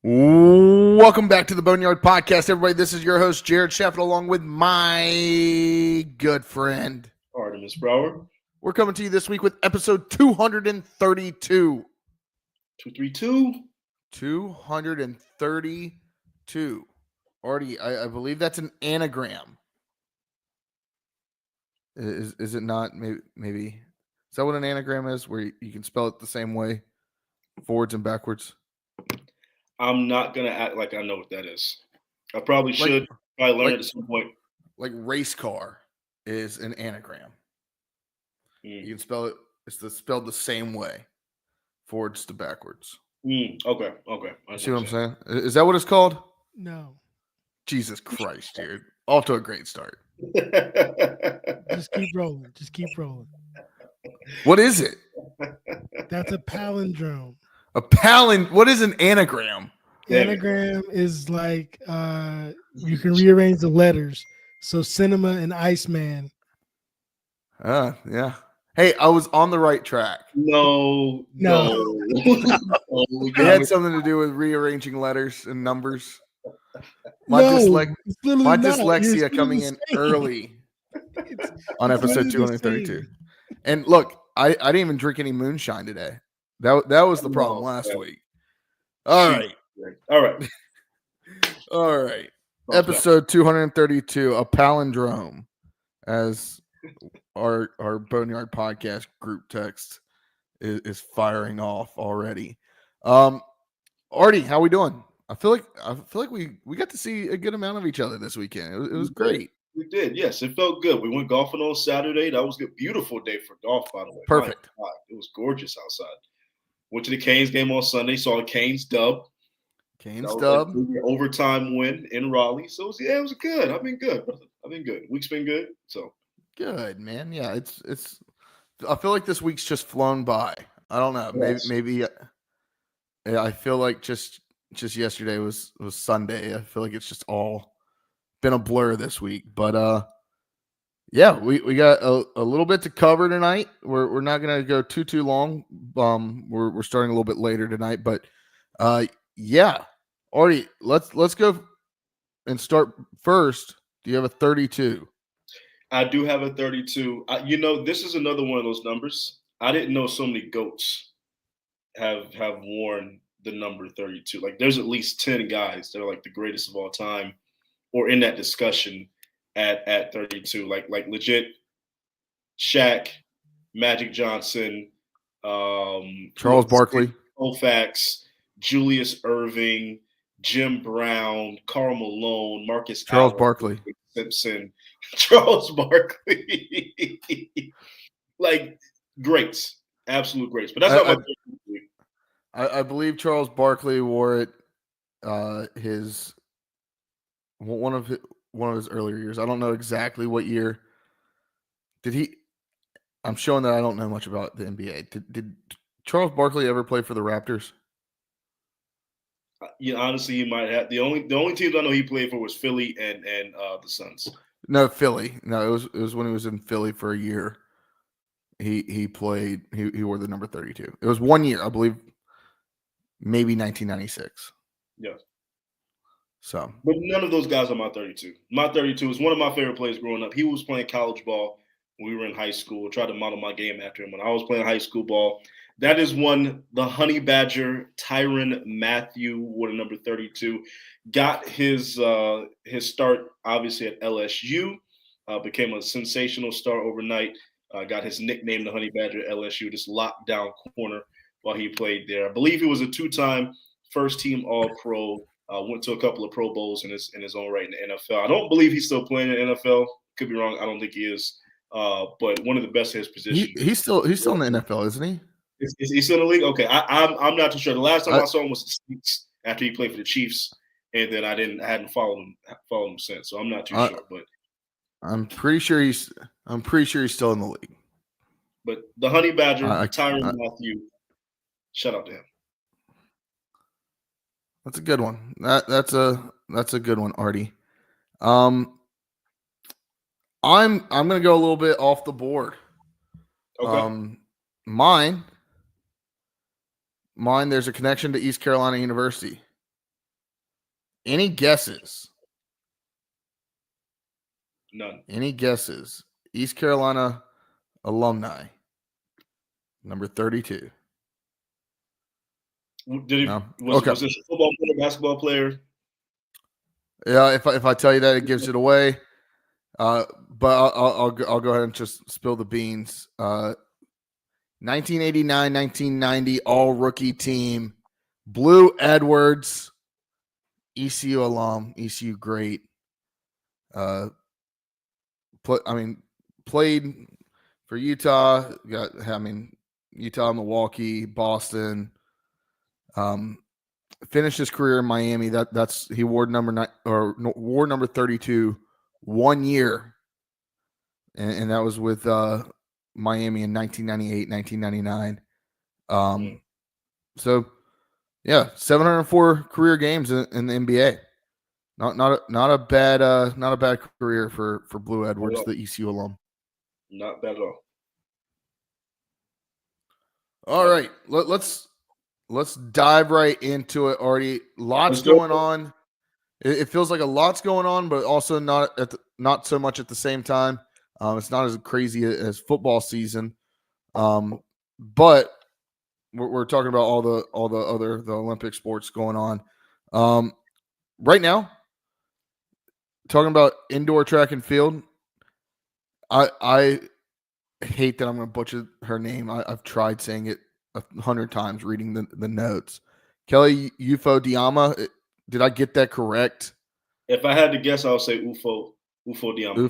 Welcome back to the Boneyard Podcast, everybody. This is your host, Jared Sheffield, along with my good friend, Artemis Brower. We're coming to you this week with episode 232. 232? 232. Artie, I believe that's an anagram. Is it not? Maybe. Is that what an anagram is, where you can spell it the same way, forwards and backwards? I'm not going to act like I know what that is. I probably should. Probably learn it at some point. Like race car is an anagram. You can spell it. It's spelled the same way, forwards to backwards. Okay. See what I'm saying? Is that what it's called? No. Jesus Christ, dude. Off to a great start. Just keep rolling. What is it? That's a palindrome. What is an anagram? Anagram is like you can rearrange the letters. So cinema and Iceman. Yeah. Hey, I was on the right track. No. It had something to do with rearranging letters and numbers. My dyslexia coming in early on episode 232. And look, I didn't even drink any moonshine today. That was the problem last week. All right. Episode 232, a palindrome, as our Boneyard Podcast group text is firing off already. Artie, how we doing? I feel like we got to see a good amount of each other this weekend. It was great. We did, yes. It felt good. We went golfing on Saturday. That was a beautiful day for golf, by the way. Perfect. It was gorgeous outside. Went to the Canes game on Sunday. Saw the Canes dub. Overtime win in Raleigh. So it was good. I've been good. Week's been good. So good, man. Yeah, it's. I feel like this week's just flown by. I don't know. Maybe. I feel like just yesterday was Sunday. I feel like it's just all been a blur this week. But yeah, we got a little bit to cover tonight. We're not gonna go too long. We're starting a little bit later tonight, but yeah. Artie, let's go and start first. Do you have a 32? I do have a 32. This is another one of those numbers. I didn't know so many GOATs have worn the number 32. Like, there's at least 10 guys that are like the greatest of all time, or in that discussion at 32. Like legit, Shaq, Magic Johnson, Charles Barkley, Koufax, Julius Erving, Jim Brown, Karl Malone, Marcus Charles Allen, Barkley, Simpson, Charles Barkley. Like, greats, absolute greats. But that's not my favorite. I believe Charles Barkley wore it one of his earlier years. I don't know exactly what year. Did he? I'm showing that I don't know much about the NBA. Did Charles Barkley ever play for the Raptors? Yeah, honestly, he might have. The only teams I know he played for was Philly and the Suns. No, Philly. No, it was when he was in Philly for a year. He played. He wore the number 32. It was 1 year, I believe. Maybe 1996. Yeah. So, but none of those guys are my 32. My 32 is one of my favorite players growing up. He was playing college ball when we were in high school. I tried to model my game after him when I was playing high school ball. That is one, the Honey Badger, Tyrann Mathieu, wore the number 32. Got his start, obviously, at LSU. Became a sensational star overnight. Got his nickname, the Honey Badger, at LSU, this lockdown corner while he played there. I believe he was a 2-time first-team All-Pro. Went to a couple of Pro Bowls in his own right in the NFL. I don't believe he's still playing in the NFL. Could be wrong. I don't think he is. But one of the best at his position. He's still in the NFL, isn't he? Is he still in the league? Okay, I'm not too sure. The last time I saw him was the Saints after he played for the Chiefs, and then I hadn't followed him since. So I'm not too sure. But I'm pretty sure he's still in the league. But the Honey Badger, Tyrann Mathieu, shout out to him. That's a good one. That's a good one, Artie. I'm gonna go a little bit off the board. Okay. Mine. There's a connection to East Carolina University. Any guesses? None. Any guesses? East Carolina alumni, number 32. Was this a football player, basketball player? Yeah, if I tell you that, it gives it away. But I'll go ahead and just spill the beans. 1989, 1990 all rookie team. Blue Edwards, ECU alum, ECU great. Played for Utah. Utah, Milwaukee, Boston. Finished his career in Miami. He wore number 32 1 year, and that was with Miami in 1998, 1999. So yeah, 704 career games in the NBA. Not a bad career for Blue Edwards, the ECU alum. Not bad at all. All right, let's dive right into it, Artie. Lots going on. It feels like a lot's going on, but also not so much at the same time. It's not as crazy as football season, but we're talking about all the Olympic sports going on right now. Talking about indoor track and field. I hate that I'm going to butcher her name. I've tried saying it 100 times reading the notes. Kelly Ufo-Diama. Did I get that correct? If I had to guess, I would say Ufo-Diama.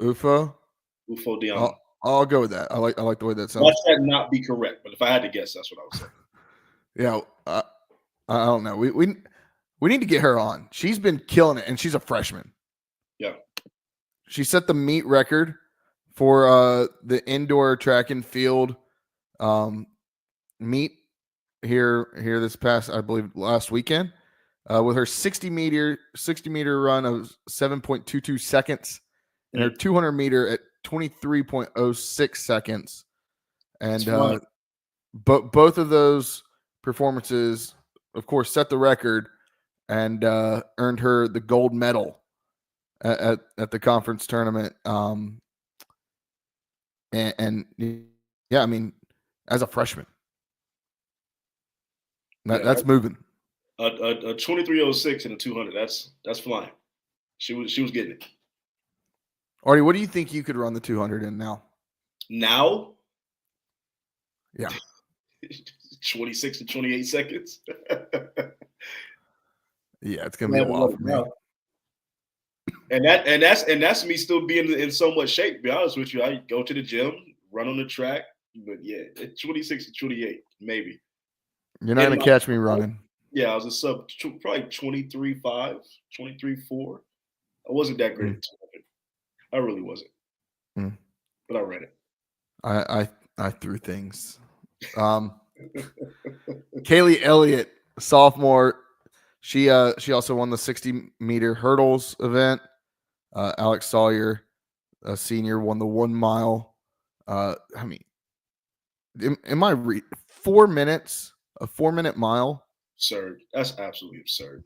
Ufo-Diama. I'll go with that. I like the way that sounds. Watch that not be correct, but if I had to guess, that's what I would say. Yeah, I don't know. We need to get her on. She's been killing it, and she's a freshman. Yeah. She set the meet record for the indoor track and field meet here this past, I believe, last weekend with her 60 meter run of 7.22 seconds and her 200 meter at 23.06 seconds. And both of those performances, of course, set the record and earned her the gold medal at the conference tournament. And yeah, I mean, as a freshman, that's moving. A 23.06 and a 200. That's flying. She was getting it. Artie, what do you think you could run the 200 in now? Now? Yeah. 26 to 28 seconds. Yeah, it's gonna be a while for me. And that's me still being in so much shape. To be honest with you, I go to the gym, run on the track, but yeah, 26 to 28, maybe. You're not gonna catch me running. Yeah, I was a sub, probably 23.5, 23.4. I wasn't that great at 200. I really wasn't. But I ran it. I threw things. Kaylee Elliott, sophomore. She also won the 60-meter hurdles event. Alex Sawyer, a senior, won the 1 mile. I mean, am I 4 minutes? A 4-minute mile? Absurd. That's absolutely absurd.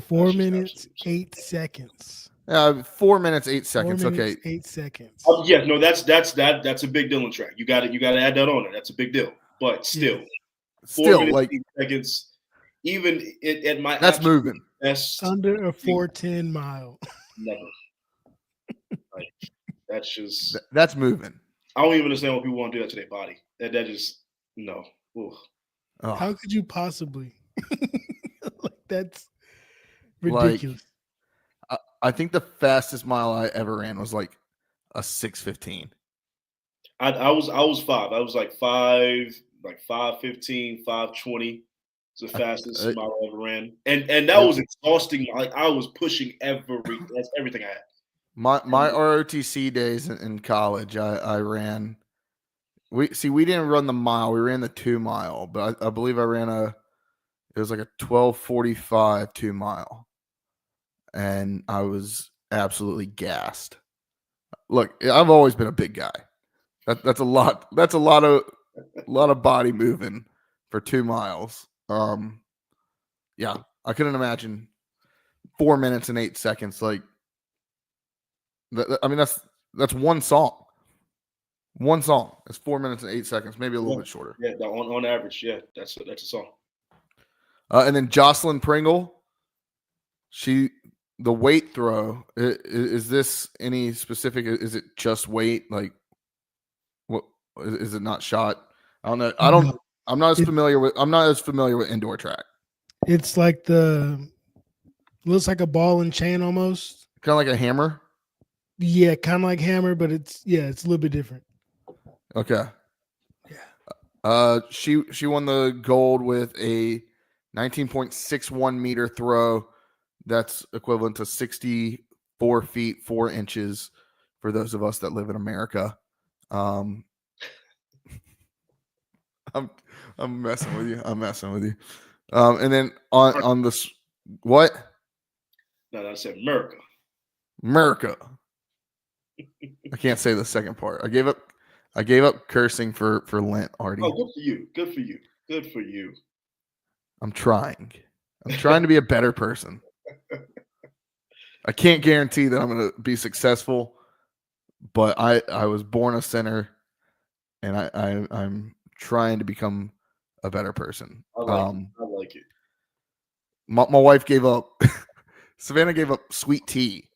4 minutes, 8 seconds. 4 minutes, 8 seconds. 4 minutes, Okay. 8 seconds. Yeah, no, that's a big deal in track. You got to add that on there. That's a big deal. But still, 4 minutes, like 8 seconds. Even at my that's moving. Best, under a 4:10 mile. Never. Like that's just that's moving. I don't even understand what people want to do that to their body. That just no. Oh. How could you possibly? Like that's ridiculous. Like, I think the fastest mile I ever ran was like a 6:15. I was 5. I was like 5:15, 5:20. It's the fastest mile I ever ran, and that was exhausting. Like I was pushing everything I had. My ROTC days in college, I ran We didn't run the mile. We ran the 2 mile, but I believe I ran it was like a 12:45 2 mile. And I was absolutely gassed. Look, I've always been a big guy. That's a lot. That's a lot of body moving for 2 miles. Yeah, I couldn't imagine 4 minutes and 8 seconds. Like, I mean, that's one song. One song. It's 4 minutes and 8 seconds, maybe a little bit shorter. Yeah, on average, yeah, that's a song. And then Jocelyn Pringle, the weight throw. Is this any specific? Is it just weight? Like, what is it? Not shot? I don't know. I'm not as familiar with indoor track. It's like looks like a ball and chain almost. Kind of like a hammer. Yeah, kind of like hammer, but it's a little bit different. Okay. Yeah. She won the gold with a 19.61 meter throw. That's equivalent to 64 feet 4 inches for those of us that live in America. I'm messing with you. And then on this, what? No, I said America. I can't say the second part. I gave up cursing for Lent already. Oh, good for you. I'm trying to be a better person. I can't guarantee that I'm going to be successful, but I was born a sinner, and I'm trying to become a better person. I like it. My wife gave up. Savannah gave up sweet tea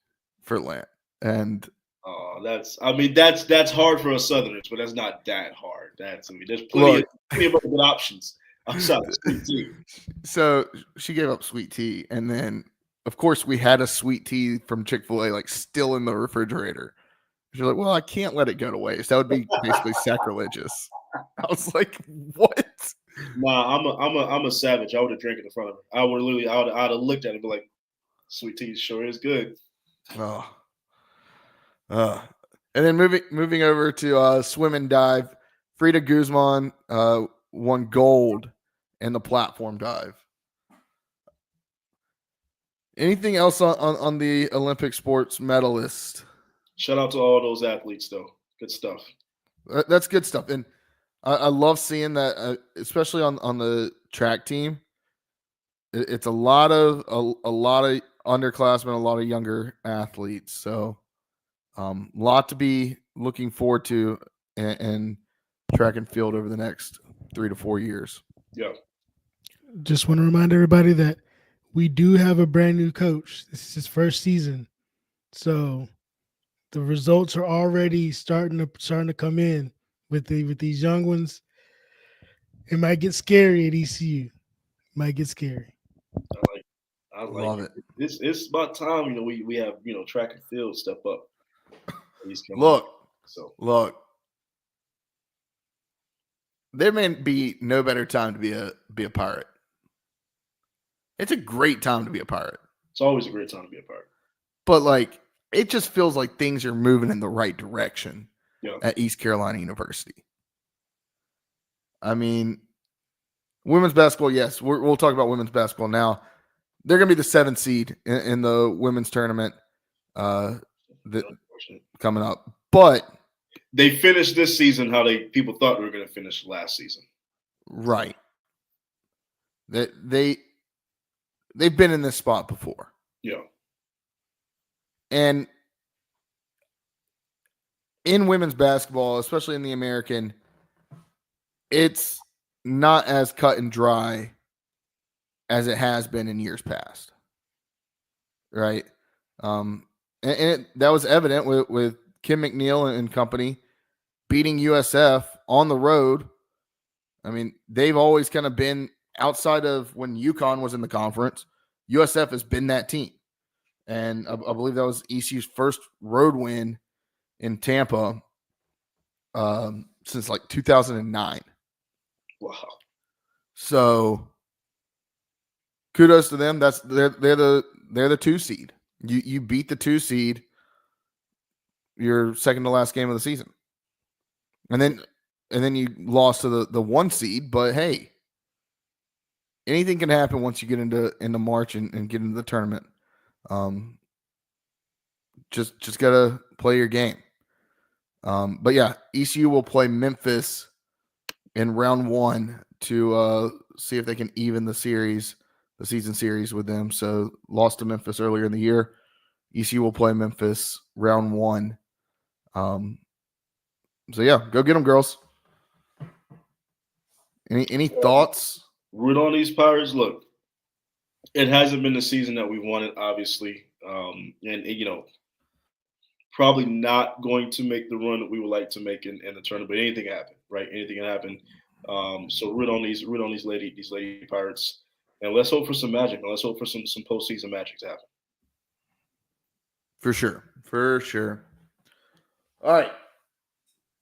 for Lent, and that's hard for us Southerners, but that's not that hard. There's plenty of other good options outside of sweet tea. So she gave up sweet tea, and then of course we had a sweet tea from Chick-fil-A like still in the refrigerator. She's like, "Well, I can't let it go to waste. That would be basically sacrilegious." I was like, "What?" Nah, I'm a savage. I would have drank it in front of her. I'd have looked at it and be like, "Sweet tea sure is good." And then moving over to swim and dive, Frida Guzman won gold in the platform dive. Anything else on the Olympic sports medalist? Shout out to all those athletes, though. Good stuff. That's good stuff, and I love seeing that, especially on the track team. It's a lot of underclassmen, a lot of younger athletes. So, lot to be looking forward to in track and field over the next 3 to 4 years. Yeah. Just want to remind everybody that we do have a brand new coach. This is his first season, so the results are already starting to come in with these young ones. It might get scary at ECU. Might get scary. I love it. It's about time, we have, track and field step up. Look. There may be no better time to be a pirate. It's a great time to be a pirate. It's always a great time to be a pirate. But like, it just feels like things are moving in the right direction at East Carolina University. I mean, women's basketball, yes, we'll talk about women's basketball now. They're going to be the 7th seed in the women's tournament coming up. But they finished this season how people thought they were going to finish last season. Right. They've been in this spot before. Yeah. And in women's basketball, especially in the American, it's not as cut and dry as it has been in years past. Right. And that was evident with Kim McNeil and company beating USF on the road. I mean, they've always kind of been outside of when UConn was in the conference. USF has been that team. And I believe that was ECU's first road win in Tampa since like 2009. Wow. So kudos to them. They're the 2 seed. You beat the 2 seed your second to last game of the season. And then and then you lost to the 1 seed. But hey, anything can happen once you get into March and get into the tournament. Just gotta play your game. But yeah, ECU will play Memphis in round 1 to see if they can even the season series with them. So lost to Memphis earlier in the year. ECU will play Memphis round 1. So yeah, go get them, girls. Any thoughts? Root on these Pirates. Look, it hasn't been the season that we wanted, obviously, and probably not going to make the run that we would like to make in the tournament. But anything can happen, right? Anything can happen. So root on these lady Pirates, and let's hope for some magic. And let's hope for some postseason magic to happen. For sure. All right,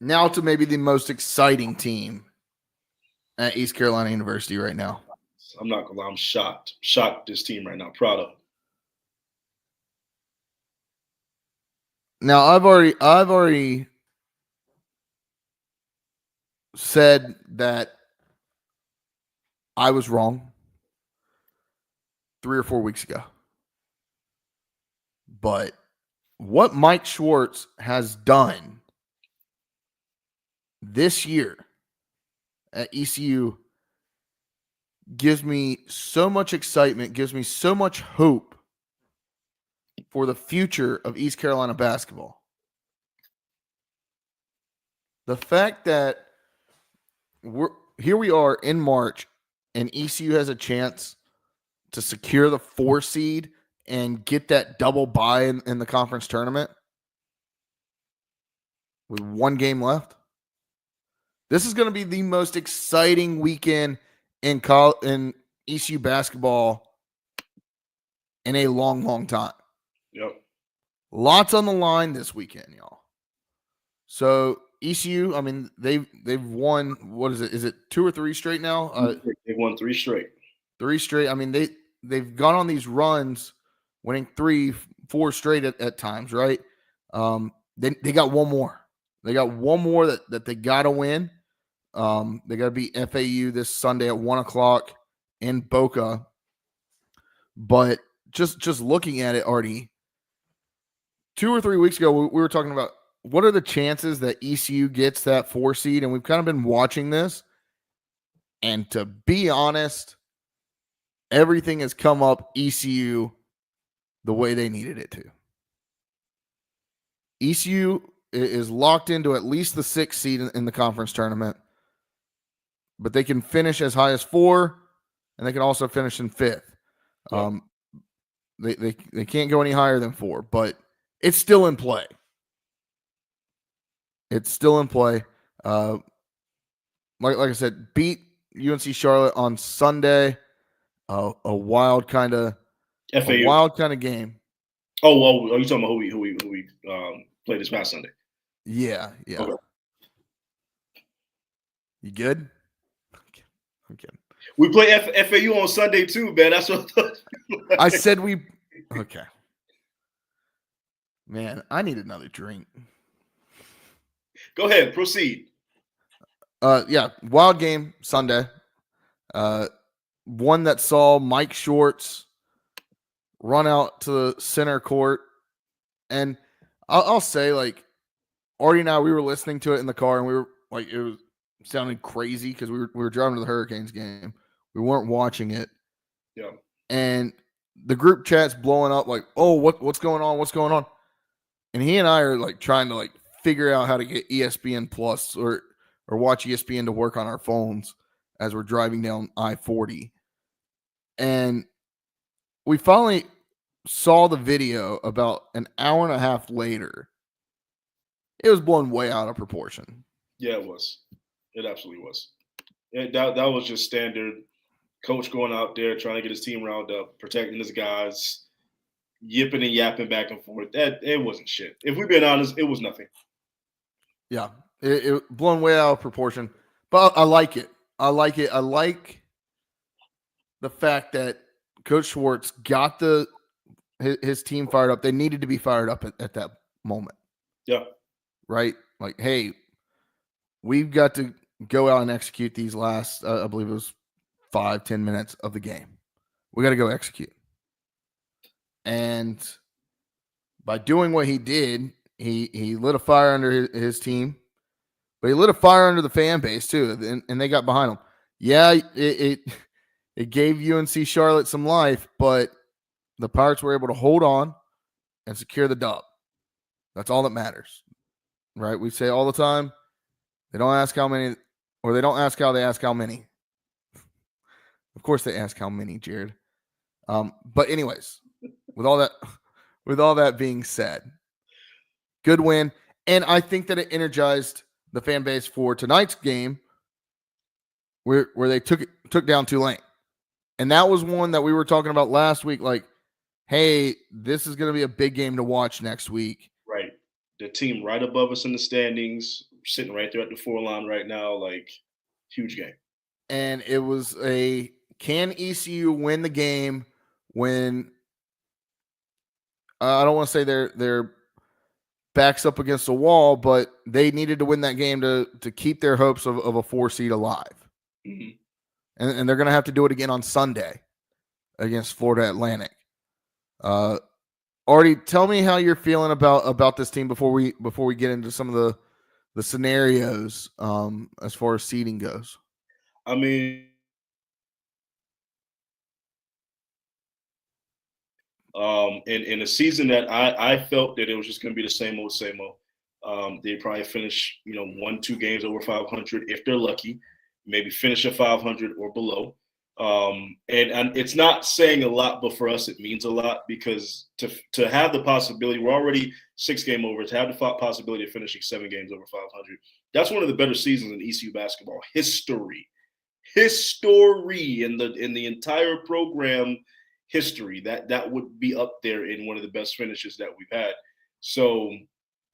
now to maybe the most exciting team at East Carolina University right now. I'm not gonna lie, I'm shocked this team right now. Proud of them. Now I've already said that I was wrong 3 or 4 weeks ago. But what Mike Schwartz has done this year at ECU gives me so much excitement, gives me so much hope for the future of East Carolina basketball. The fact that here we are in March and ECU has a chance to secure the 4 seed and get that double bye in the conference tournament with 1 game left. This is going to be the most exciting weekend in ECU basketball in a long, long time. Yep. Lots on the line this weekend, y'all. So ECU, I mean, they've won. What is it? Is it 2 or 3 straight now? They've won 3 straight. 3 straight. I mean, they've gone on these runs, winning 3, 4 straight at times, right? They got one more. They got one more that they got to win. They got to beat FAU this Sunday at 1:00 in Boca. But just looking at it, Artie, 2 or 3 weeks ago, we were talking about what are the chances that ECU gets that 4 seed, and we've kind of been watching this. And to be honest, everything has come up ECU the way they needed it to. ECU is locked into at least the 6th seed in the conference tournament, but they can finish as high as 4, and they can also finish in 5th. Yeah. They can't go any higher than 4, but it's still in play. It's still in play. Like I said, beat UNC Charlotte on Sunday. A wild kind of game. Oh, well, are you talking about who we played this past Sunday? Yeah. Okay. You good? Okay. We play FAU on Sunday too, man. That's what I said. Okay. Man, I need another drink. Go ahead, proceed. Yeah, wild game Sunday. One that saw Mike Schwartz run out to the center court, and I'll say, like, Artie and I, we were listening to it in the car, and we were like, it was sounding crazy because we were driving to the Hurricanes game. We weren't watching it. Yeah. And the group chat's blowing up, like, oh, what's going on? What's going on? And he and I are like trying to like figure out how to get ESPN Plus or watch ESPN to work on our phones as we're driving down I-40. And we finally saw the video about an hour and a half later. It was blown way out of proportion. Yeah, it was. It absolutely was. That was just standard coach going out there trying to get his team round up, protecting his guys, yipping and yapping back and forth. That it wasn't shit. If we're being honest, it was nothing. Yeah, it blown way out of proportion. But I like it. I like the fact that Coach Schwartz got his team fired up. They needed to be fired up at that moment. Yeah. Right? Like, hey, we've got to go out and execute these last, I believe it was 5-10 minutes of the game. We got to go execute. And by doing what he did, he lit a fire under his team, but he lit a fire under the fan base too, and they got behind him. Yeah, it gave UNC Charlotte some life, but the Pirates were able to hold on and secure the dub. That's all that matters, right? We say all the time, they don't ask how many, or they don't ask how, they ask how many. Of course they ask how many, Jared. But anyways, with all that being said, good win. And I think that it energized the fan base for tonight's game where they took down Tulane. And that was one that we were talking about last week, like, hey, this is going to be a big game to watch next week. Right. The team right above us in the standings, sitting right there at the 4 line right now, like, huge game. And it was can ECU win the game when I don't want to say they're backs up against the wall, but they needed to win that game to keep their hopes of a 4 seed alive. Mm-hmm. And they're going to have to do it again on Sunday against Florida Atlantic. Artie, tell me how you're feeling about this team before we get into some of the scenarios as far as seeding goes. I mean, in a season that I felt that it was just going to be the same old. They probably finish 1-2 games over 500 if they're lucky, maybe finish at 500 or below. And it's not saying a lot, but for us it means a lot, because to have the possibility, we're already 6 game over, to have the possibility of finishing 7 games over 500, that's one of the better seasons in ECU basketball history in the entire program history. That would be up there in one of the best finishes that we've had. So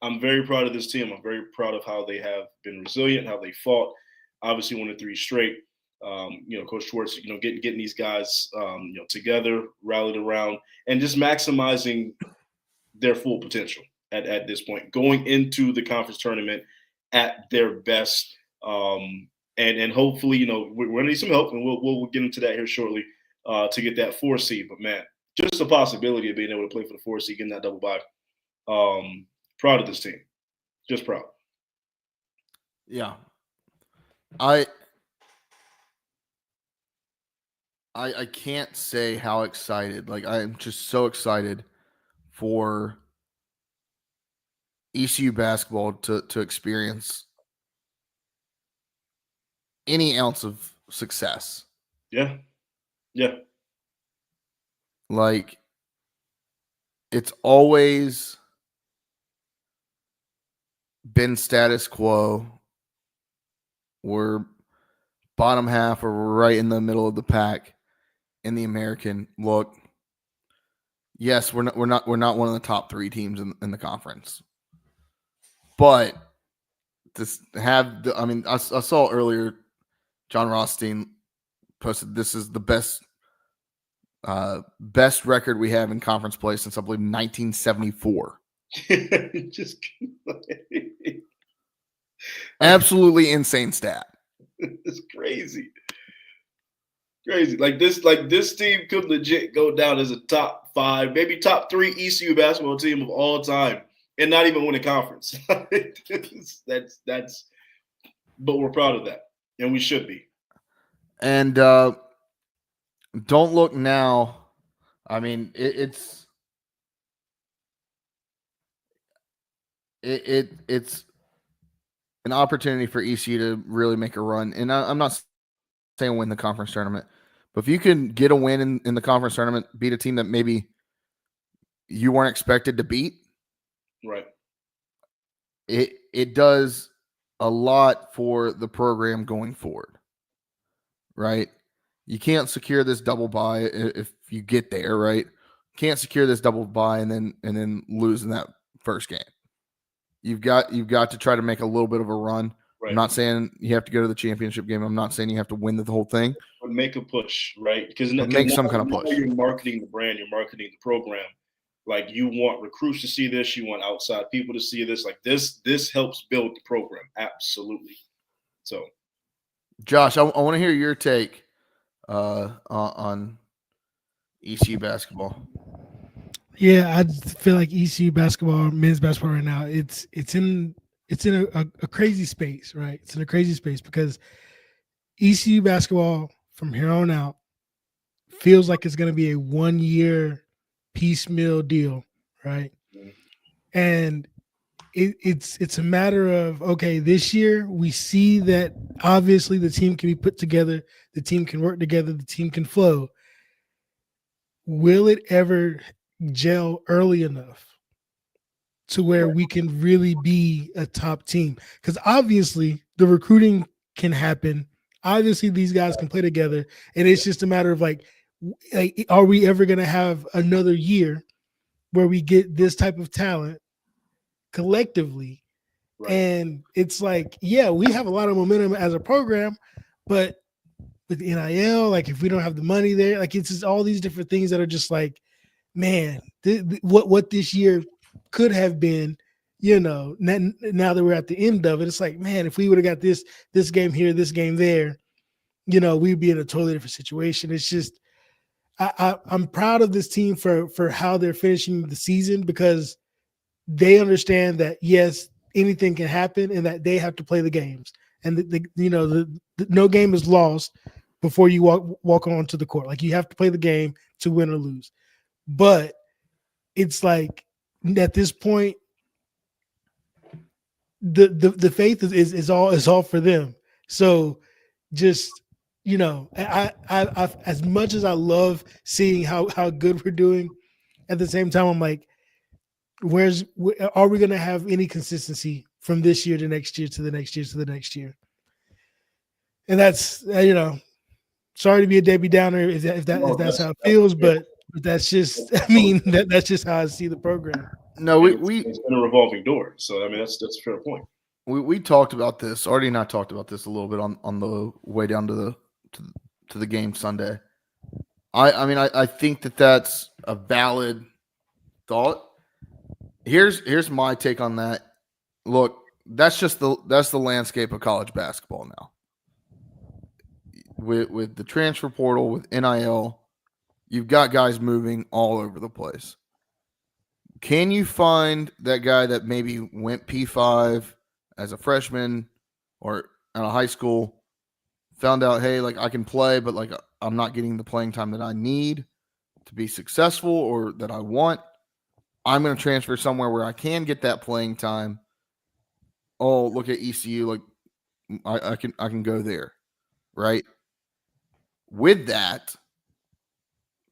I'm very proud of this team. I'm very proud of how they have been resilient, how they fought. Obviously, winning 3 straight. Coach Schwartz, getting these guys, together, rallied around, and just maximizing their full potential at this point, going into the conference tournament at their best. And hopefully, we're going to need some help, and we'll get into that here shortly to get that 4 seed. But man, just the possibility of being able to play for the 4 seed, getting that double bye. Proud of this team, just proud. Yeah, I can't say how excited. Like, I'm just so excited for ECU basketball to experience any ounce of success. Yeah. Like, it's always been status quo. We're bottom half, or we're right in the middle of the pack in the American. Look, yes, we're not one of the top 3 teams in the conference, but I saw earlier John Rothstein posted this is the best record we have in conference play since, I believe, 1974. Just absolutely insane stat. It's crazy. Like this team could legit go down as a top 5, maybe top 3 ECU basketball team of all time, and not even win a conference. That's. But we're proud of that, and we should be. And don't look now. I mean, it's an opportunity for ECU to really make a run. And I'm not saying win the conference tournament, but if you can get a win in the conference tournament, beat a team that maybe you weren't expected to beat, right? It does a lot for the program going forward, right? You can't secure this double bye if you get there, right? Can't secure this double bye and then lose in that first game. You've got to try to make a little bit of a run. Right. I'm not saying you have to go to the championship game. I'm not saying you have to win the whole thing. But make a push, right? Because make some kind of push. You're marketing the brand. You're marketing the program. Like, you want recruits to see this. You want outside people to see this. Like, this helps build the program. Absolutely. So Josh, I want to hear your take on ECU basketball. Yeah, I feel like ECU basketball, men's basketball right now, it's in a crazy space, right? It's in a crazy space because ECU basketball from here on out feels like it's going to be a 1 year piecemeal deal, right? And it's a matter of, okay, this year we see that obviously the team can be put together, the team can work together, the team can flow. Will it ever gel early enough to where we can really be a top team? Because obviously the recruiting can happen. Obviously these guys can play together, and it's just a matter of like are we ever going to have another year where we get this type of talent collectively? Right. And it's like, yeah, we have a lot of momentum as a program, but with the NIL, like if we don't have the money there, like it's just all these different things that are just like, man, what this year could have been, now that we're at the end of it, it's like, man, if we would have got this game here, this game there, we'd be in a totally different situation. It's just, I'm proud of this team for how they're finishing the season, because they understand that, yes, anything can happen and that they have to play the games. And the no game is lost before you walk onto the court. Like, you have to play the game to win or lose. But it's like, at this point, the faith is all for them. So just, I as much as I love seeing how good we're doing, at the same time I'm like, are we going to have any consistency from this year to next year to the next year to the next year? And that's, sorry to be a Debbie Downer if that's how it feels, but that's just, I mean, that's just how I see the program. No, it's been a revolving door. So, I mean, that's a fair point. We talked about this. Artie and I talked about this a little bit on the way down to the game Sunday. I think that's a valid thought. Here's my take on that. Look, that's the landscape of college basketball now. With the transfer portal, with NIL, you've got guys moving all over the place. Can you find that guy that maybe went P5 as a freshman or out of high school, found out, hey, like, I can play, but like I'm not getting the playing time that I need to be successful or that I want? I'm going to transfer somewhere where I can get that playing time. Oh, look at ECU. Like, I can go there, right? With that's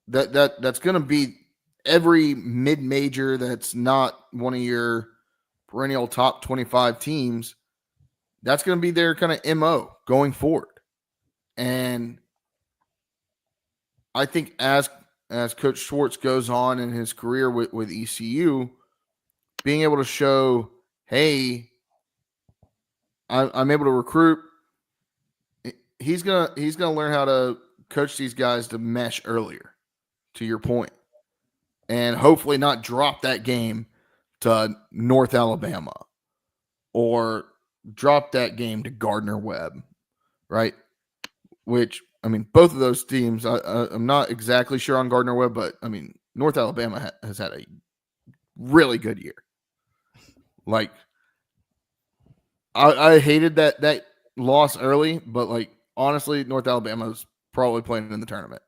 going to be every mid-major that's not one of your perennial top 25 teams. That's going to be their kind of MO going forward. And I think as Coach Schwartz goes on in his career with ECU, being able to show, hey, I'm able to recruit. He's gonna learn how to coach these guys to mesh earlier, to your point, and hopefully not drop that game to North Alabama or drop that game to Gardner Webb, right? Which, I mean, both of those teams, I'm not exactly sure on Gardner Webb, but I mean, North Alabama has had a really good year. Like, I hated that loss early, but like, honestly, North Alabama's probably playing in the tournament.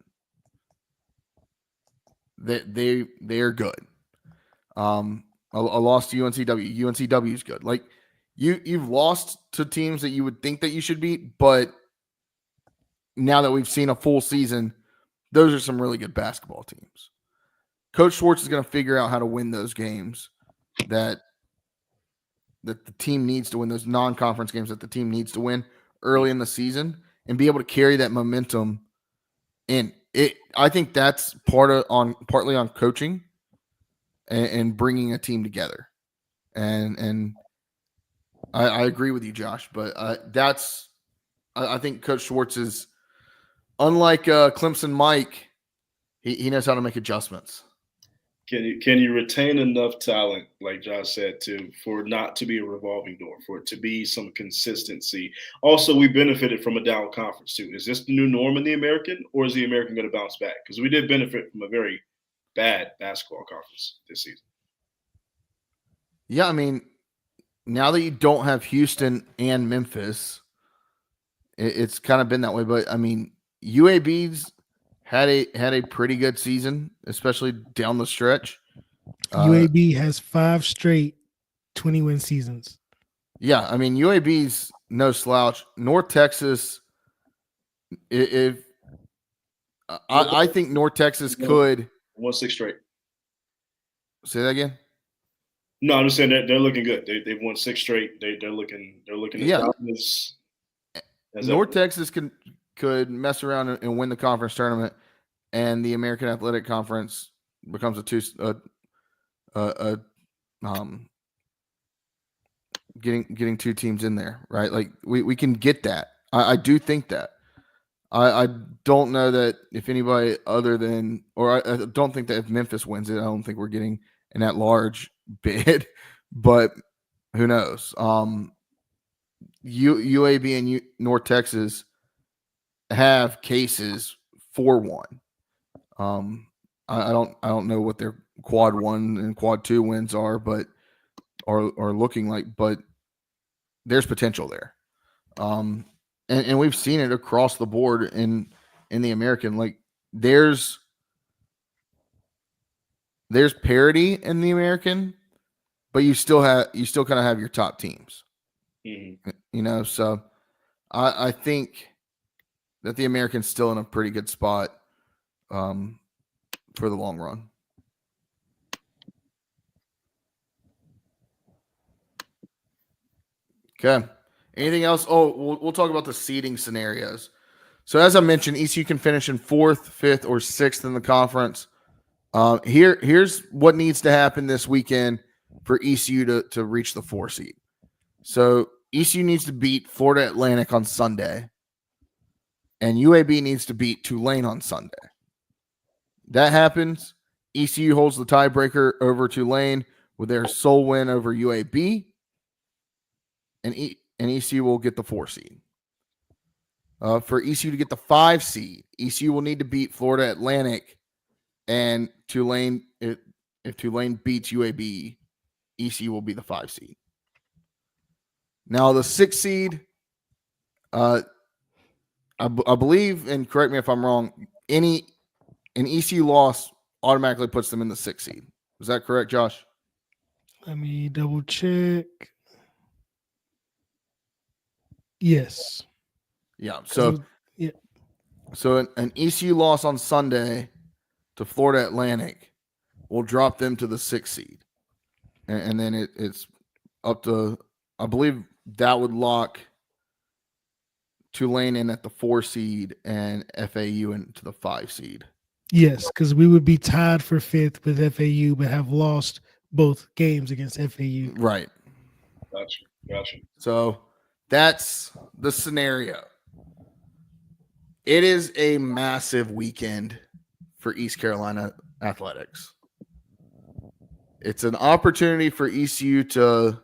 They are good. A loss to UNCW. UNCW is good. Like, you've lost to teams that you would think that you should beat, but now that we've seen a full season, those are some really good basketball teams. Coach Schwartz is going to figure out how to win those games that the team needs to win, those non-conference games that the team needs to win early in the season, and be able to carry that momentum in. I think that's partly on coaching and bringing a team together. And I agree with you, Josh, but I think Coach Schwartz is, unlike Clemson Mike, he knows how to make adjustments. Can you retain enough talent, like Josh said, for not to be a revolving door, for it to be some consistency? Also, we benefited from a down conference too. Is this the new norm in the American, or is the American going to bounce back? Because we did benefit from a very bad basketball conference this season. Yeah, I mean, now that you don't have Houston and Memphis, it's kind of been that way. But I mean, UAB's had a pretty good season, especially down the stretch. UAB has 5 straight 20-win seasons. Yeah, I mean, UAB's no slouch. North Texas, if I think North Texas could won 6 straight. Say that again. No, I'm just saying they're looking good. They've won 6 straight. They're looking as North Texas could mess around and win the conference tournament, and the American Athletic Conference becomes getting 2 teams in there, right? Like we can get that. I do think that. I don't know that if anybody other than, or I don't think that if Memphis wins it, I don't think we're getting an at-large bid, but who knows? UAB and North Texas have cases for one. I don't know what their quad 1 and quad 2 wins are, but are looking like, but there's potential there. And we've seen it across the board in the American. Like there's parity in the American, but you still kind of have your top teams. Mm-hmm. You know, so I think that the American's still in a pretty good spot for the long run. Okay. Anything else? Oh, we'll talk about the seeding scenarios. So as I mentioned, ECU can finish in 4th, 5th, or 6th in the conference. Here's what needs to happen this weekend for ECU to reach the 4 seed. So ECU needs to beat Florida Atlantic on Sunday, and UAB needs to beat Tulane on Sunday. That happens. ECU holds the tiebreaker over Tulane with their sole win over UAB, and ECU will get the 4 seed. For ECU to get the 5 seed, ECU will need to beat Florida Atlantic, and Tulane. If Tulane beats UAB, ECU will be the 5 seed. Now the 6 seed, I believe, and correct me if I'm wrong, an ECU loss automatically puts them in the 6 seed. Is that correct, Josh? Let me double check. Yes. Yeah. So an ECU loss on Sunday to Florida Atlantic will drop them to the 6 seed, and then it's up to, I believe that would lock Tulane in at the 4 seed and FAU into the 5 seed. Yes, because we would be tied for 5th with FAU, but have lost both games against FAU. Right. Gotcha. So that's the scenario. It is a massive weekend for East Carolina athletics. It's an opportunity for ECU to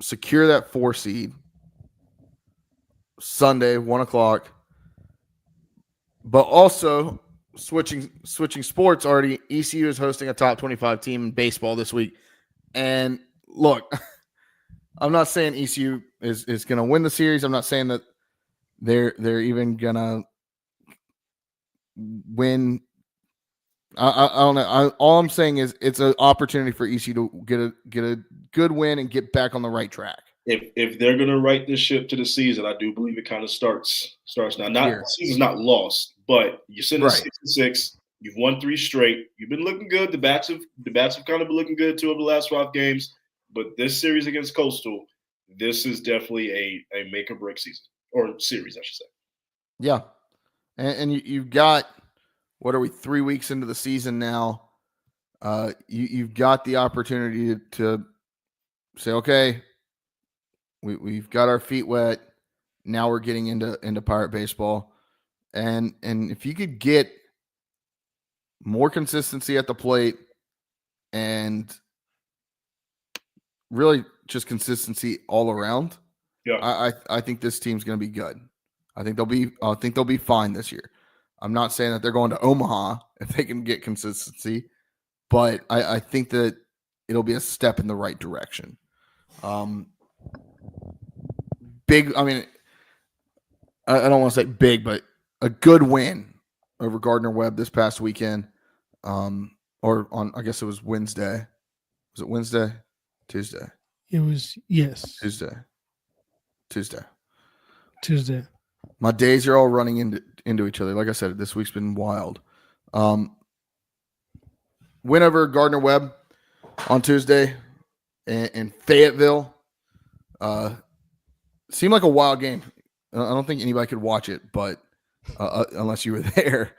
secure that 4 seed Sunday, 1:00. But also switching sports already, ECU is hosting a top 25 team in baseball this week. And look, I'm not saying ECU is going to win the series. I'm not saying that they're even going to win. I don't know. All I'm saying is it's an opportunity for ECU to get a good win and get back on the right track. If they're gonna right this ship to the season, I do believe it kind of starts now. The season's not lost, but you're sitting at 6-6. You've won 3 straight. You've been looking good. The bats have kind of been looking good too over the last 5 games. But this series against Coastal, this is definitely a make or break season, or series, I should say. Yeah, and you've got, what are we, 3 weeks into the season now? You've got the opportunity to say, okay, we've got our feet wet. Now we're getting into Pirate baseball, and if you could get more consistency at the plate, and really just consistency all around. Yeah. I think this team's going to be good. I think they'll be fine this year. I'm not saying that they're going to Omaha if they can get consistency, but I think that it'll be a step in the right direction. Big. I mean, I don't want to say big, but a good win over Gardner Webb this past weekend. Or on, I guess it was Wednesday. Was it Wednesday? Tuesday. It was, yes. Tuesday. My days are all running into each other. Like I said, this week's been wild. Win over Gardner Webb on Tuesday in Fayetteville. Seemed like a wild game. I don't think anybody could watch it, but unless you were there.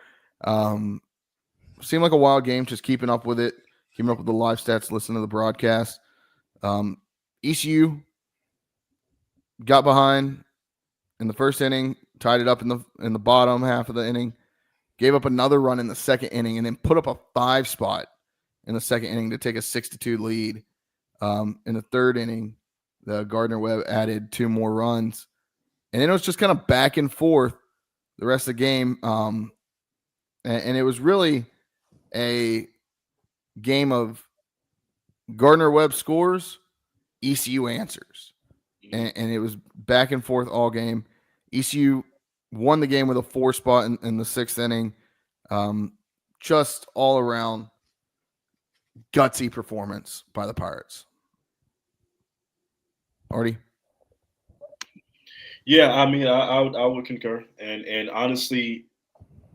Seemed like a wild game, just keeping up with it, keeping up with the live stats, listening to the broadcast. ECU got behind in the first inning, tied it up in the bottom half of the inning, gave up another run in the second inning, and then put up a 5 spot in the second inning to take a 6-2 lead. In the third inning, the Gardner Webb added 2 more runs, and then it was just kind of back and forth the rest of the game. And it was really a game of Gardner Webb scores, ECU answers. And it was back and forth all game. ECU won the game with a 4 spot in the 6th inning. Just all around gutsy performance by the Pirates. Artie? Yeah, I mean, I would concur. And honestly,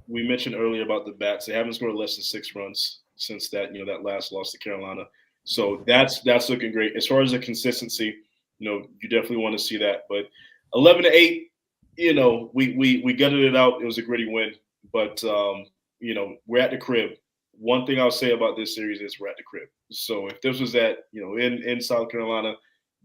we mentioned earlier about the bats. They haven't scored less than 6 runs since that last loss to Carolina. So that's looking great. As far as the consistency, you definitely want to see that. But 11-8, we gutted it out. It was a gritty win. But we're at the crib. One thing I'll say about this series is we're at the crib. So if this was at in South Carolina,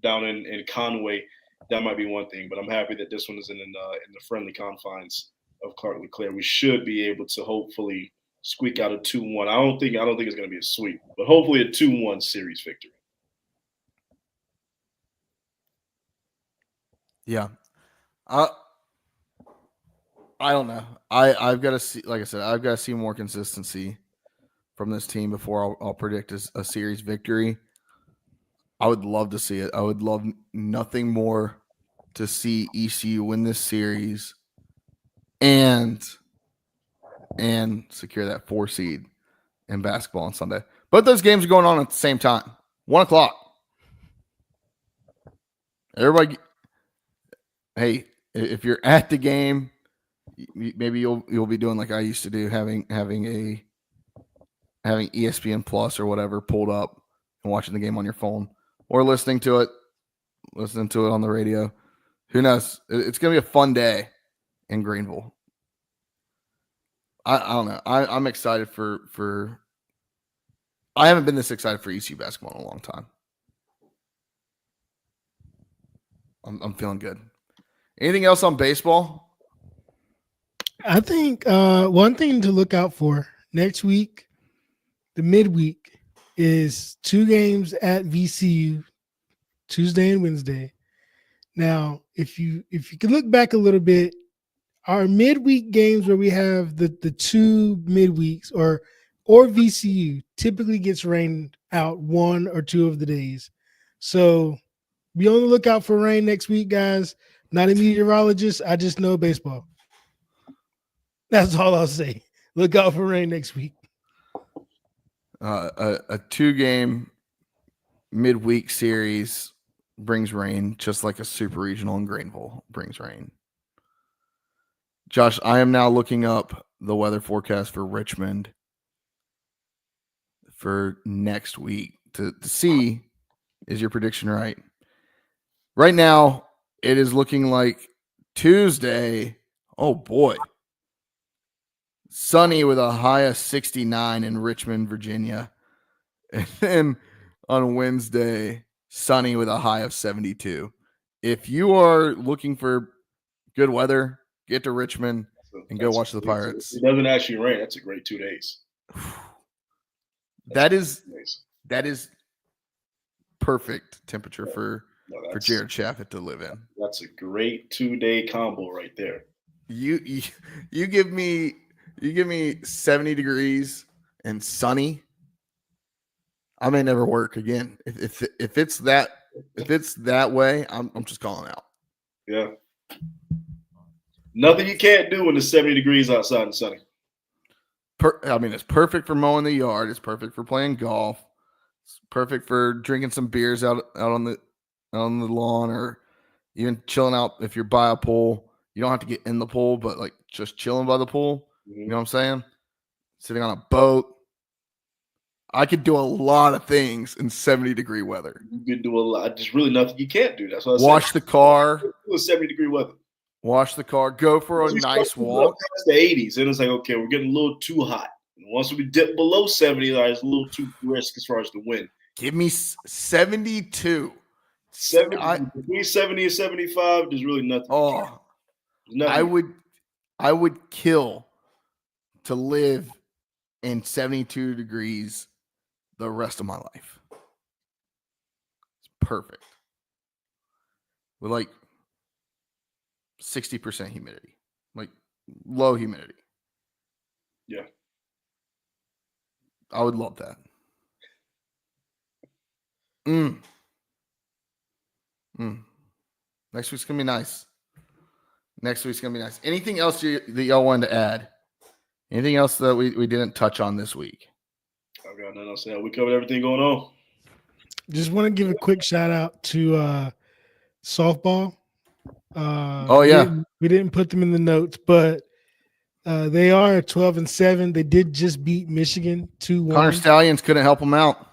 down in Conway, that might be one thing. But I'm happy that this one is in the friendly confines of Clark LeClaire. We should be able to hopefully squeak out a 2-1. I don't think it's going to be a sweep, but hopefully a 2-1 series victory. Yeah. I don't know. I've got to see, like I said, I've got to see more consistency from this team before I'll predict a series victory. I would love to see it. I would love nothing more to see ECU win this series and secure that 4 seed in basketball on Sunday. Both those games are going on at the same time. 1:00. Everybody, hey, if you're at the game, maybe you'll be doing like I used to do, having ESPN Plus or whatever pulled up and watching the game on your phone or listening to it on the radio. Who knows? It's going to be a fun day in Greenville. I don't know. I'm excited for. I haven't been this excited for ECU basketball in a long time. I'm feeling good. Anything else on baseball? I think one thing to look out for next week, the midweek, is 2 games at VCU, Tuesday and Wednesday. Now, if you can look back a little bit, our midweek games where we have the 2 midweeks or VCU typically gets rained out 1 or 2 of the days. So be on the lookout for rain next week, guys. Not a meteorologist. I just know baseball. That's all I'll say. Look out for rain next week. A 2-game midweek series brings rain, just like a super regional in Greenville brings rain. Josh, I am now looking up the weather forecast for Richmond for next week to see, is your prediction right? Right now, it is looking like Tuesday. Oh, boy. Sunny with a high of 69 in Richmond, Virginia. And then on Wednesday, sunny with a high of 72. If you are looking for good weather, get to Richmond and go watch the Pirates. It doesn't actually rain. That's a great 2 days. That is Nice. perfect temperature for that's, Jared Chaffett to live in. That's a great 2-day combo right there. You give me 70 degrees and sunny. I may never work again. If it's that way, I'm just calling out. Yeah. Nothing you can't do when it's 70 degrees outside and sunny. I mean, it's perfect for mowing the yard. It's perfect for playing golf. It's perfect for drinking some beers out on the lawn, or even chilling out if you're by a pool. You don't have to get in the pool, but like just chilling by the pool. Mm-hmm. You know what I'm saying? Sitting on a boat. I could do a lot of things in 70-degree weather. You could do a lot. There's really nothing you can't do. That's what I said. Wash the car. 70-degree weather. Wash the car. Go for a nice walk. It's the 80s, and it's like, okay, we're getting a little too hot. And once we dip below 70, it's a little too brisk as far as the wind. Give me 72. Between 70 and 75, there's really nothing. Oh, I would kill to live in 72 degrees the rest of my life. It's perfect. With like 60% humidity, like low humidity. Yeah. I would love that. Next week's going to be nice. Anything else that y'all wanted to add? Anything else that we didn't touch on this week? I got nothing else. We covered everything going on. Just want to give a quick shout out to softball. We didn't put them in the notes, but they are 12-7. They did just beat Michigan 2-1. Connor Stallions couldn't help them out.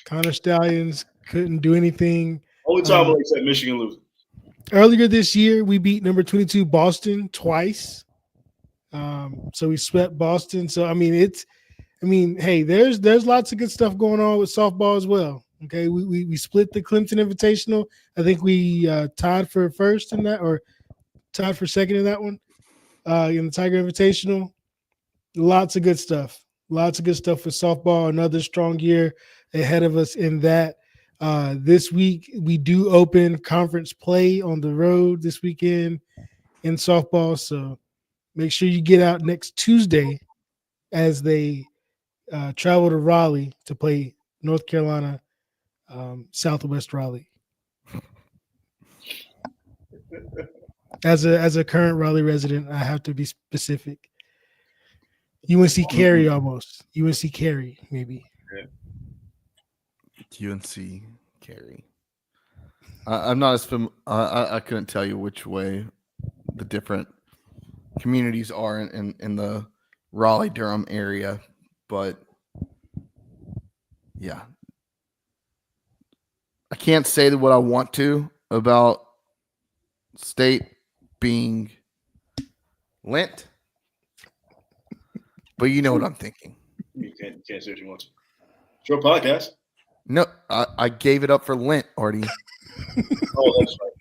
Connor Stallions couldn't do anything. Only time we said Michigan losing. Earlier this year, we beat number 22 Boston twice. So we swept Boston. So hey, there's lots of good stuff going on with softball as well. Okay, we split the Clemson Invitational. I think we tied for first in that, or tied for second in that one. In the Tiger Invitational, lots of good stuff. Lots of good stuff with softball. Another strong year ahead of us in that. This week we do open conference play on the road this weekend in softball. So make sure you get out next Tuesday as they travel to Raleigh to play North Carolina, Southwest Raleigh. As a current Raleigh resident, I have to be specific. UNC Cary almost. UNC Cary, maybe. UNC Cary. I'm not as I couldn't tell you which way the different communities are in the Raleigh-Durham area, but yeah. I can't say what I want to about state being Lent, but you know what I'm thinking. You can't say what you want to. It's your podcast. No, I gave it up for Lent, Artie. Oh, that's right.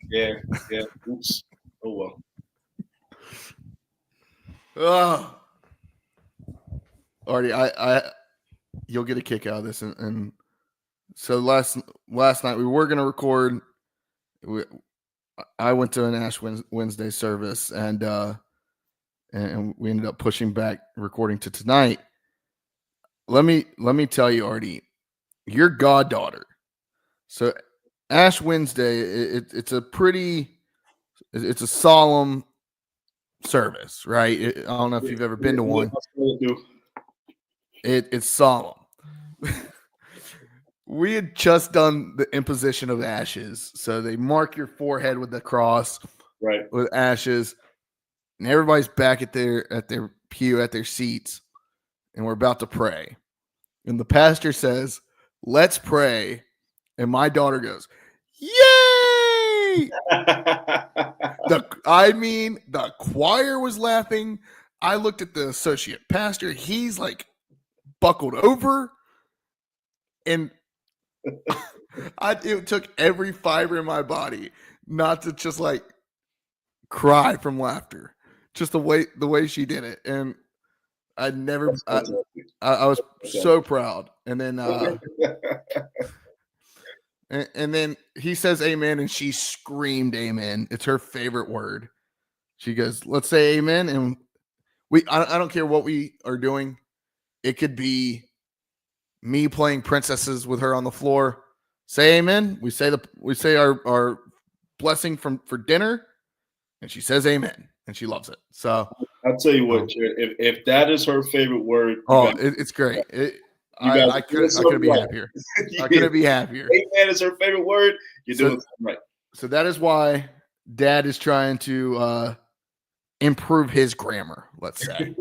Yeah. Oops. Oh well. Artie, you'll get a kick out of this, and so last night we were gonna record. I went to an Ash Wednesday service, and we ended up pushing back recording to tonight. Let me tell you, Artie, your goddaughter. So Ash Wednesday, it's a solemn service, right? I don't know if you've ever been to one. It's solemn. We had just done the imposition of ashes. So they mark your forehead with the cross, right, with ashes, and everybody's back at their pew, at their seats, and we're about to pray. And the pastor says, "Let's pray." And my daughter goes, "Yay!" The choir was laughing. I looked at the associate pastor. He's like buckled over. And it took every fiber in my body not to just like cry from laughter. Just the way she did it. And I was so proud. And then and then he says amen, and she screamed amen. It's her favorite word. She goes, let's say amen. And I don't care what we are doing. It could be me playing princesses with her on the floor. Say amen. We say our blessing for dinner, and she says amen, and she loves it. So I'll tell you what, Jared, if that is her favorite word, it's great. I couldn't be happier. I couldn't be happier. Amen is her favorite word. You're doing something right. So that is why Dad is trying to improve his grammar, let's say.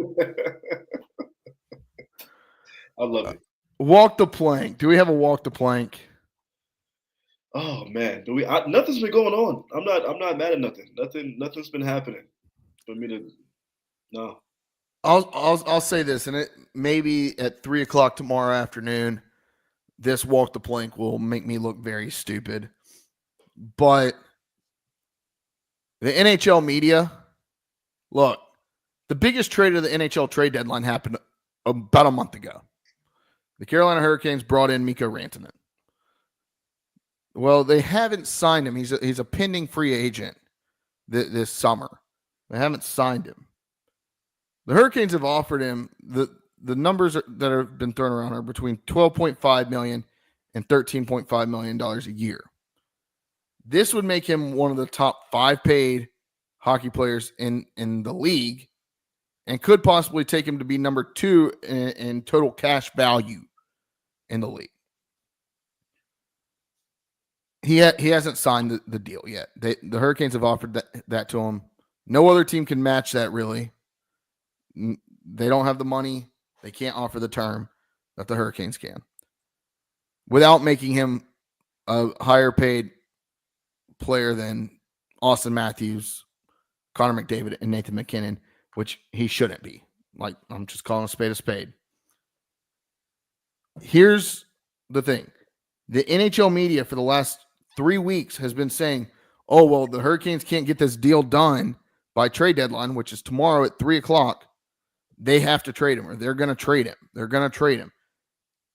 I love it. Walk the plank. Do we have a walk the plank? Oh man, nothing's been going on. I'm not mad at nothing. Nothing's been happening for me to. No. I'll say this, and it maybe at 3:00 tomorrow afternoon, this walk the plank will make me look very stupid. But the NHL media, look, the biggest trade of the NHL trade deadline happened about a month ago. The Carolina Hurricanes brought in Mikko Rantanen. Well, they haven't signed him. He's a pending free agent this summer. They haven't signed him. The Hurricanes have offered him the numbers that have been thrown around are between $12.5 million and $13.5 million a year. This would make him one of the top 5 paid hockey players in the league, and could possibly take him to be number 2 in total cash value in the league. He hasn't signed the deal yet. The Hurricanes have offered that to him. No other team can match that, really. They don't have the money. They can't offer the term that the Hurricanes can, without making him a higher paid player than Austin Matthews, Connor McDavid, and Nathan McKinnon, which he shouldn't be. Like, I'm just calling a spade a spade. Here's the thing. The NHL media for the last 3 weeks has been saying, oh, well, the Hurricanes can't get this deal done by trade deadline, which is tomorrow at 3:00. They have to trade him, or they're going to trade him. They're going to trade him.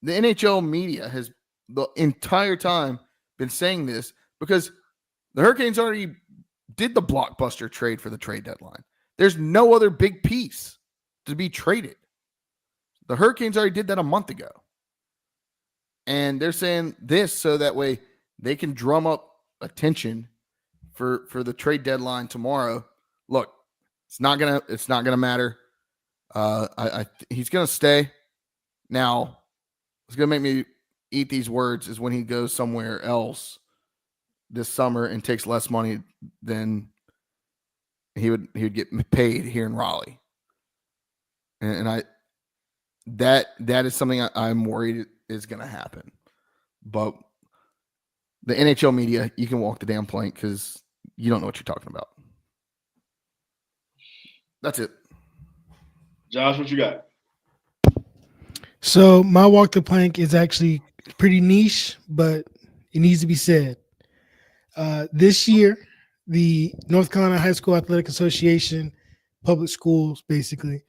The NHL media has the entire time been saying this because the Hurricanes already did the blockbuster trade for the trade deadline. There's no other big piece to be traded. The Hurricanes already did that a month ago. And they're saying this so that way they can drum up attention for the trade deadline tomorrow. Look, it's not gonna matter. He's gonna stay. Now, what's gonna make me eat these words is when he goes somewhere else this summer and takes less money than he would get paid here in Raleigh. And that is something I'm worried is going to happen. But the NHL media, you can walk the damn plank because you don't know what you're talking about. That's it. Josh, what you got? So my walk the plank is actually pretty niche, but it needs to be said. This year, the North Carolina High School Athletic Association, public schools, basically,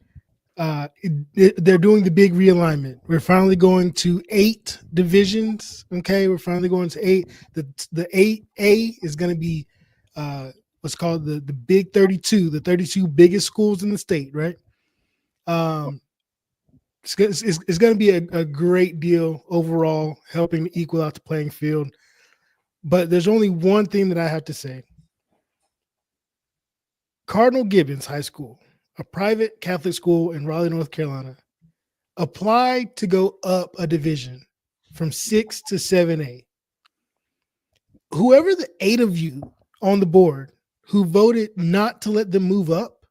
they're doing the big realignment. We're finally going to 8 divisions. Okay, we're finally going to 8. The 8A is going to be what's called the Big 32, the 32 biggest schools in the state. Right. It's going to be a great deal overall, helping to equal out the playing field. But there's only one thing that I have to say. Cardinal Gibbons High School, a private Catholic school in Raleigh, North Carolina, applied to go up a division from 6 to 7A. Whoever the 8 of you on the board who voted not to let them move up,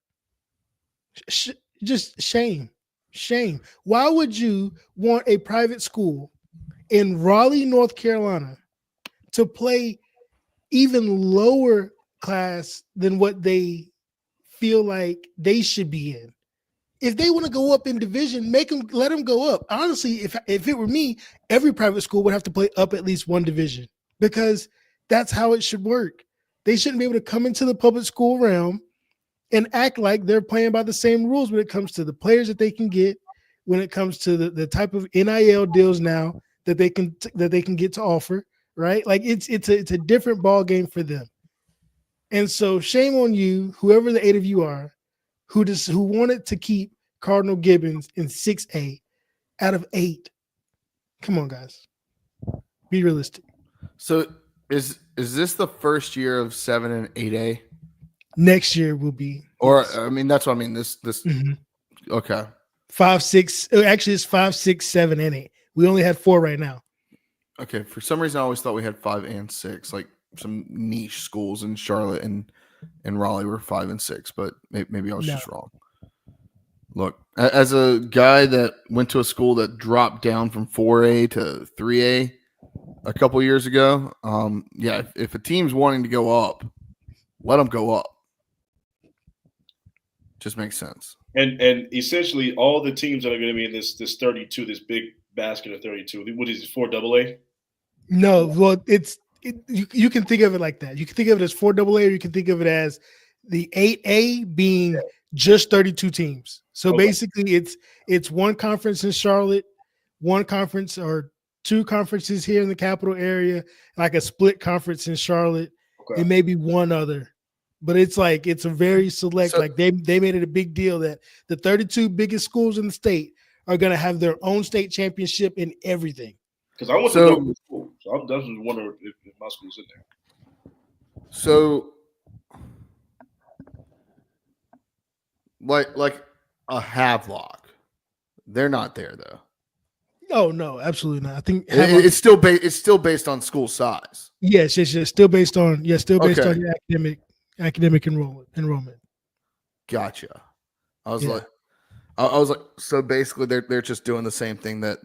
just shame. Why would you want a private school in Raleigh, North Carolina to play even lower class than what they feel like they should be in? If they want to go up in division, let them go up. Honestly, if it were me, every private school would have to play up at least one division, because that's how it should work. They shouldn't be able to come into the public school realm and act like they're playing by the same rules when it comes to the players that they can get, when it comes to the type of NIL deals now that they can get to offer, right? Like it's a different ball game for them. And so shame on you, whoever the 8 of you are, who wanted to keep Cardinal Gibbons in 6A out of 8. Come on, guys. Be realistic. So is this the first year of 7 and 8A? Next year will be. Or yes. I mean, that's what I mean. This Okay. 5, 6. Actually, it's 5, 6, 7, and 8. We only had 4 right now. Okay. For some reason, I always thought we had 5 and 6. Like some niche schools in Charlotte and Raleigh were 5 and 6, but maybe I was just wrong. Look, as a guy that went to a school that dropped down from 4A to 3A a couple years ago, if a team's wanting to go up, let them go up. Just makes sense. And essentially, all the teams that are going to be in this 32, this big basket of 32, what is it, 4AA? No, well, you can think of it like that. You can think of it as 4AA, or you can think of it as the 8A being just 32 teams. So basically, it's one conference in Charlotte, one conference or 2 conferences here in the capital area, like a split conference in Charlotte, and maybe one other. But it's a very select. Like they made it a big deal that the 32 biggest schools in the state are going to have their own state championship in everything. Because I went to government school, so I'm definitely wondering if my school's in there. So, like a Havelock, they're not there though. Oh no, absolutely not. I think it's still based on school size. Yes, still based on your academic enrollment. Gotcha. I was like, so basically they're just doing the same thing that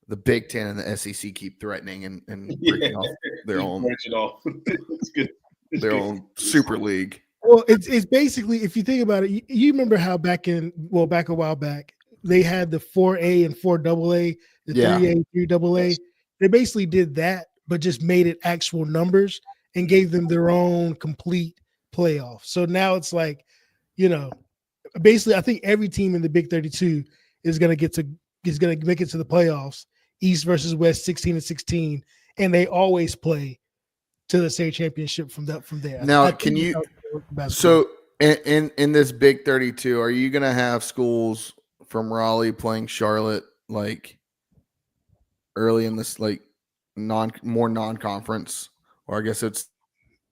the Big Ten and the SEC keep threatening and breaking off their own it's good. Their own super league. Well, it's basically, if you think about it, you remember how back a while back, they had the 4A and 4AA, the 3A, 3AA. Yes. They basically did that, but just made it actual numbers and gave them their own complete playoff. So now it's like, basically, I think every team in the Big 32 is going to make it to the playoffs, East versus West, 16 and 16, and they always play to the state championship from there. Now, can you? So in this Big 32, are you going to have schools from Raleigh playing Charlotte like early in this, like more non-conference, or I guess it's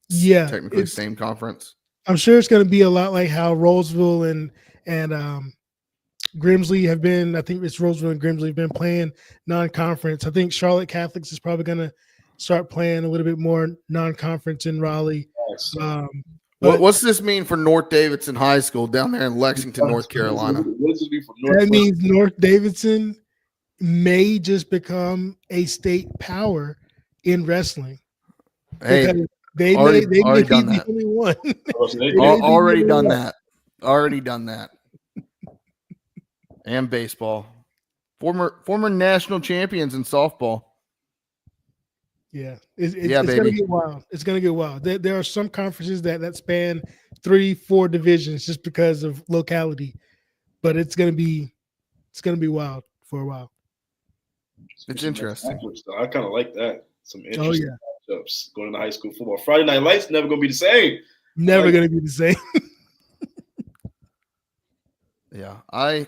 technically same conference? I'm sure it's going to be a lot like how Roseville and Grimsley have been. I think it's Roseville and Grimsley have been playing non-conference. I think Charlotte Catholics is probably going to start playing a little bit more non-conference in Raleigh. What's this mean for North Davidson High School down there in Lexington, North Carolina? That means North Davidson may just become a state power in wrestling. Hey, they may be the only one. Already done that. And baseball. Former national champions in softball. Yeah, it's going to get wild. It's going to get wild. There are some conferences that span 3-4 divisions just because of locality, but it's going to be wild for a while. It's interesting. I kind of like that. Some interesting matchups going into high school football. Friday Night Lights never going to be the same. Never going to be the same. Yeah, I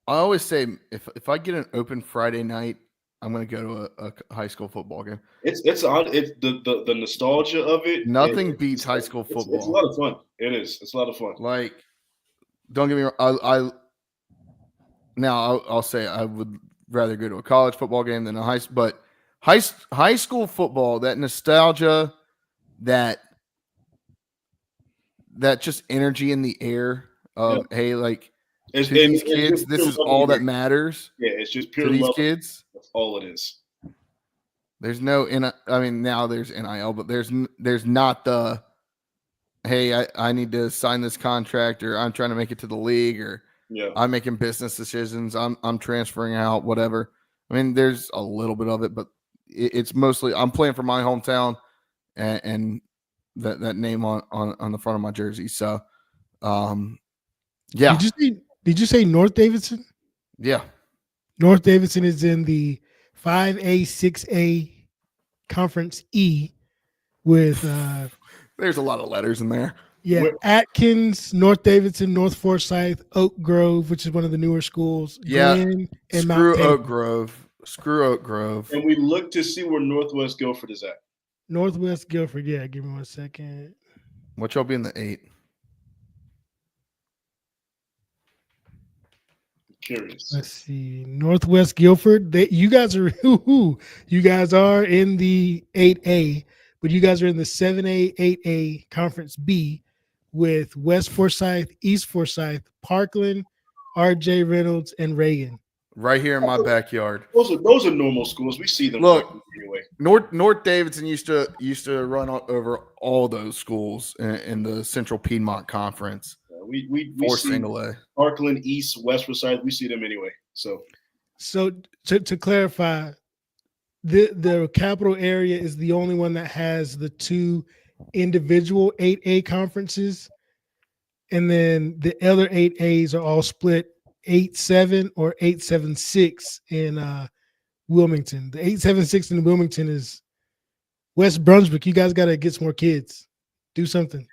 always say if I get an open Friday night, I'm going to go to a high school football game. It's the nostalgia of it. Nothing beats high school football. It's a lot of fun. It is. It's a lot of fun. Like, don't get me wrong. I'll say I would rather go to a college football game than a high school football. That nostalgia, that just energy in the air of hey, like to these kids, this is all that matters. Yeah, it's just pure to these love. Kids. That's all it is. There's no now there's NIL, but there's not the hey, I need to sign this contract, or I'm trying to make it to the league, or I'm making business decisions, I'm transferring out, whatever. I mean, there's a little bit of it, but it's mostly I'm playing for my hometown and that name on the front of my jersey. So Did Did you say North Davidson? Yeah. North Davidson is in the 5A, 6A Conference E with There's a lot of letters in there. yeah, Atkins, North Davidson, North Forsyth, Oak Grove, which is one of the newer schools, Yeah. Glenn, and Mount Screw Tabor. Oak Grove. Screw Oak Grove. And we look to see where Northwest Guilford is at. Northwest Guilford. Yeah, give me 1 second. What y'all be in the 8? Curious. Let's see. Northwest Guilford. You guys are you guys are in the 8A, but you guys are in the 7A, 8A Conference B with West Forsyth, East Forsyth, Parkland, RJ Reynolds, and Reagan. Right here in my backyard. Those are normal schools. We see them Look, anyway. North Davidson used to run over all those schools in the Central Piedmont Conference. We for see single A. Parkland, East, West Forsyth. We see them anyway. So to clarify, the capital area is the only one that has the 2 individual 8A conferences, and then the other 8As are all split 8-7 or 8-7-6 in Wilmington. The 8-7-6 in Wilmington is West Brunswick. You guys got to get some more kids. Do something.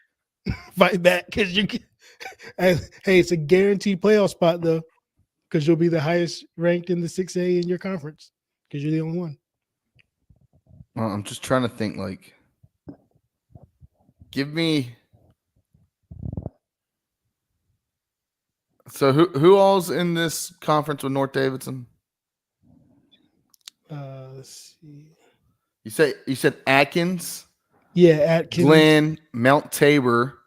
Fight back because you can. Hey, it's a guaranteed playoff spot though, because you'll be the highest ranked in the 6A in your conference because you're the only one. Well, I'm just trying to think. Like, give me. So who all's in this conference with North Davidson? Let's see. You said Atkins. Yeah, Atkins, Glenn, Mount Tabor,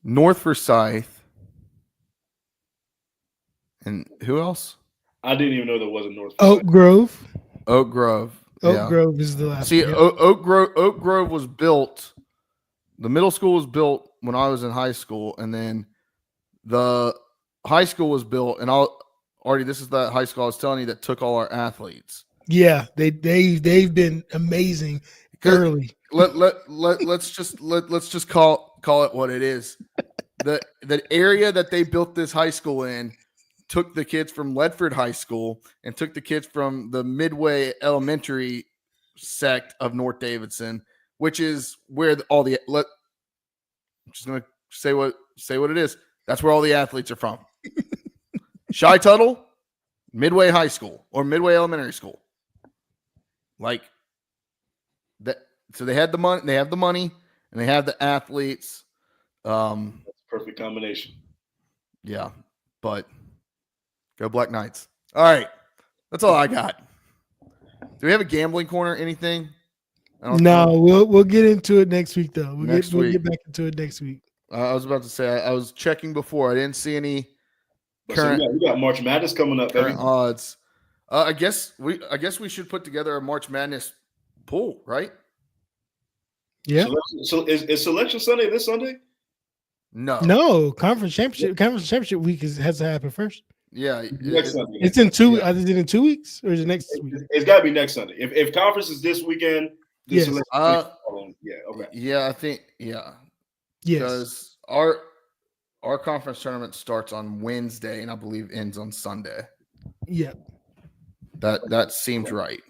North Forsyth, and who else? I didn't even know there was a North Oak Grove. Oak Grove. Oak Grove is the last. See, one. Oak Grove was built. The middle school was built when I was in high school, and then the high school was built. And this is that high school I was telling you that took all our athletes. Yeah, they've been amazing early. Let's just call it what it is. The area that they built this high school in took the kids from Ledford High School and took the kids from the Midway Elementary sect of North Davidson, which is where I'm just gonna say what it is. That's where all the athletes are from. Shy Tuttle, Midway High School or Midway Elementary School. Like that. So they had the money. They have the money, and they have the athletes. That's a perfect combination. Yeah, but go Black Knights. All right, that's all I got. Do we have a gambling corner? Anything? No, we'll get into it next week though. We'll get back into it next week. I was about to say I was checking before. I didn't see any current. So we got March Madness coming up. Current odds. I guess we should put together a March Madness pool, right? Yeah. So is Selection Sunday this Sunday? No. Conference championship week has to happen first. Yeah, next Sunday. It's in 2. Yeah. Is it in 2 weeks or is it next week? It's got to be next Sunday. If conference is this weekend, yes. Okay. Yeah, I think Yes. Because our conference tournament starts on Wednesday and I believe ends on Sunday. Yeah. That seems right.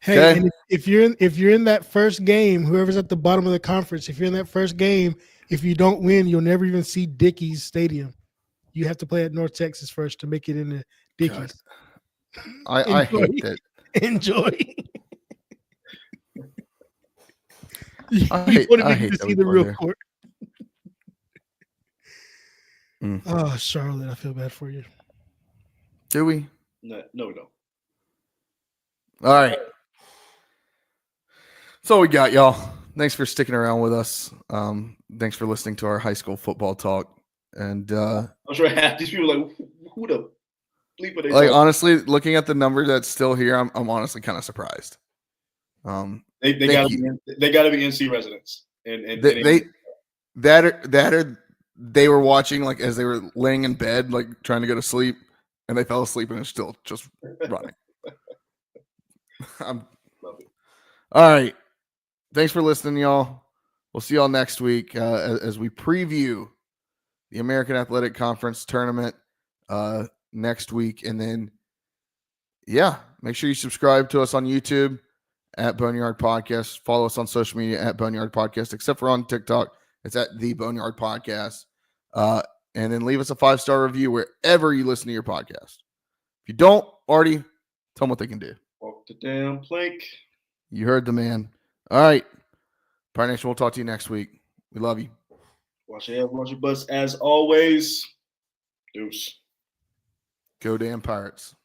Hey, okay. And if you're in that first game, whoever's at the bottom of the conference, if you're in that first game, if you don't win, you'll never even see Dickey's Stadium. You have to play at North Texas first to make it into Dickey's. I hate that. Enjoy. I hate to see the real court. Oh, Charlotte, I feel bad for you. Do we? No, we don't. All right. That's all we got, y'all. Thanks for sticking around with us. Thanks for listening to our high school football talk. And I'm sure half these people are like, who the bleep are they? Like, honestly, looking at the number that's still here, I'm honestly kind of surprised. They got to be NC residents, and they were watching like as they were laying in bed, like trying to go to sleep, and they fell asleep and it's still just running. All right. Thanks for listening, y'all. we'll see y'all next week as we preview the American Athletic Conference tournament next week. And then, make sure you subscribe to us on YouTube at Boneyard Podcast. Follow us on social media at Boneyard Podcast, except for on TikTok. It's at The Boneyard Podcast. And then leave us a 5-star review wherever you listen to your podcast. If you don't already, tell them what they can do. Walk the damn plank. You heard the man. All right. Pirate Nation, we'll talk to you next week. We love you. Watch your head, watch your butts. As always, deuce. Go damn Pirates.